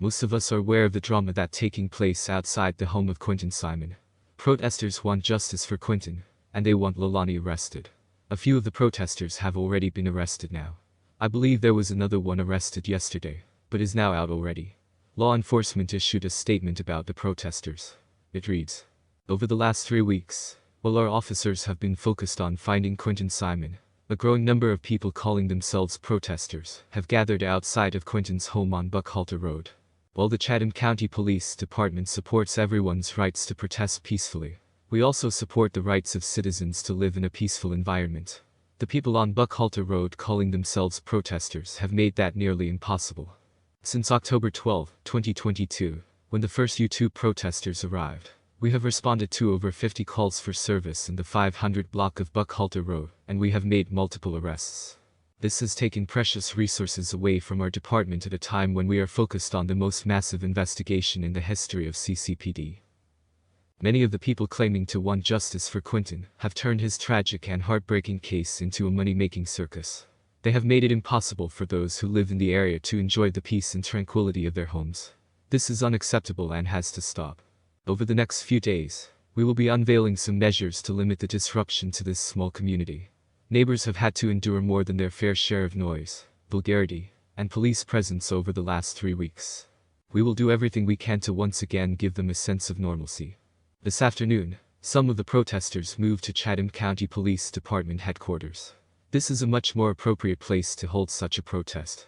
Most of us are aware of the drama that's taking place outside the home of Quinton Simon. Protesters want justice for Quinton, and they want Leilani arrested. A few of the protesters have already been arrested now. I believe there was another one arrested yesterday, but is now out already. Law enforcement issued a statement about the protesters. It reads, "Over the last 3 weeks, while our officers have been focused on finding Quinton Simon, a growing number of people calling themselves protesters have gathered outside of Quinton's home on Buckhalter Road. While the Chatham County Police Department supports everyone's rights to protest peacefully, we also support the rights of citizens to live in a peaceful environment. The people on Buckhalter Road calling themselves protesters have made that nearly impossible. Since October 12, 2022, when the first U2 protesters arrived, we have responded to over 50 calls for service in the 500 block of Buckhalter Road, and we have made multiple arrests. This has taken precious resources away from our department at a time when we are focused on the most massive investigation in the history of CCPD. Many of the people claiming to want justice for Quinton have turned his tragic and heartbreaking case into a money-making circus. They have made it impossible for those who live in the area to enjoy the peace and tranquility of their homes. This is unacceptable and has to stop. Over the next few days, we will be unveiling some measures to limit the disruption to this small community. Neighbors have had to endure more than their fair share of noise, vulgarity, and police presence over the last 3 weeks. We will do everything we can to once again give them a sense of normalcy." This afternoon, some of the protesters moved to Chatham County Police Department headquarters. This is a much more appropriate place to hold such a protest.